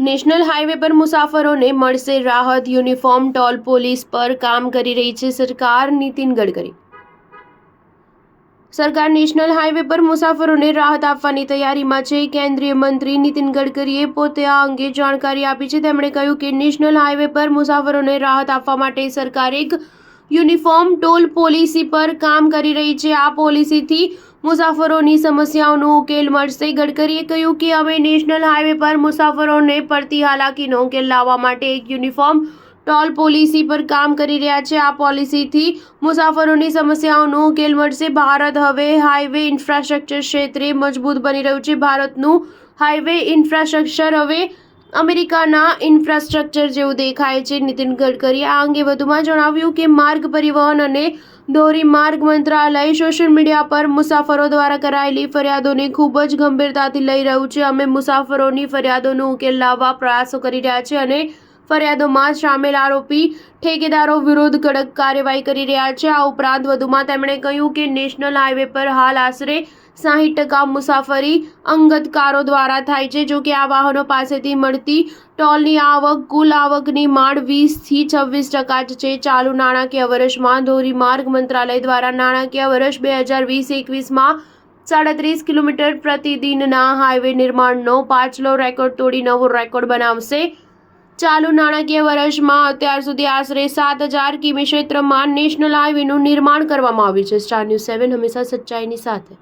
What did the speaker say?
National highway પર મુસાફરોને મળશે રાહત, યુનિફોર્મ ટોલ પોલીસ પર કામ કરી રહી છે સરકાર. નીતિન ગડકરી. સરકાર નેશનલ હાઈવે પર મુસાફરોને રાહત આપવાની તૈયારીમાં છે. કેન્દ્રીય મંત્રી નીતિન ગડકરીએ પોતે આ અંગે જાણકારી આપી છે. તેમણે કહ્યું કે નેશનલ હાઈવે પર મુસાફરોને રાહત આપવા માટે સરકાર એક યુનિફોર્મ ટોલ પોલિસી પર કામ કરી રહી છે. આ પોલિસીથી મુસાફરોની સમસ્યાઓનો ઉકેલ મળશે. ગડકરીએ કહ્યું કે અમે નેશનલ હાઈવે પર મુસાફરોને પડતી હાલાકીનો ઉકેલ લાવવા માટે એક યુનિફોર્મ ટોલ પોલિસી પર કામ કરી રહ્યા છે. આ પોલિસીથી મુસાફરોની સમસ્યાઓનો ઉકેલ મળશે. ભારત હવે હાઈવે ઇન્ફ્રાસ્ટ્રક્ચર ક્ષેત્રે મજબૂત બની રહ્યું છે. ભારતનું હાઈવે ઇન્ફ્રાસ્ટ્રક્ચર હવે અમેરિકાના ઇન્ફ્રાસ્ટ્રક્ચર જેવું દેખાય છે. નીતિન ગડકરીએ આ અંગે વધુમાં જણાવ્યું કે માર્ગ પરિવહન અને ધોરીમાર્ગ મંત્રાલય સોશિયલ મીડિયા પર મુસાફરો દ્વારા કરાયેલી ફરિયાદોને ખૂબ જ ગંભીરતાથી લઈ રહ્યું છે. અમે મુસાફરોની ફરિયાદોનો ઉકેલ લાવવા પ્રયાસો કરી રહ્યા છીએ અને ફરિયાદોમાં સામેલ આરોપી ઠેકેદારો વિરુદ્ધ કડક કાર્યવાહી કરી રહ્યા છે. આ ઉપરાંત વધુમાં તેમણે કહ્યું કે નેશનલ હાઈવે પર હાલ આશરે 60% મુસાફરી અંગત કારો દ્વારા થાય છે. જો કે આ વાહનો પાસેથી મળતી ટોલની આવક કુલ આવકની માંડ 20થી 26% જ છે. ચાલુ નાણાકીય વર્ષમાં ધોરીમાર્ગ મંત્રાલય દ્વારા નાણાકીય વર્ષ 2020-21માં 37 કિલોમીટર પ્રતિદિનના હાઈવે નિર્માણનો પાછલો રેકોર્ડ તોડી નવો રેકોર્ડ બનાવશે. ચાલુ નાણાકીય વર્ષમાં અત્યાર સુધી આશરે 7000 કિમી ક્ષેત્રમાં નેશનલ હાઈવેનું નિર્માણ કરવામાં આવ્યું છે. સ્ટાર ન્યૂઝ 7 હંમેશા સચ્ચાઈની સાથે.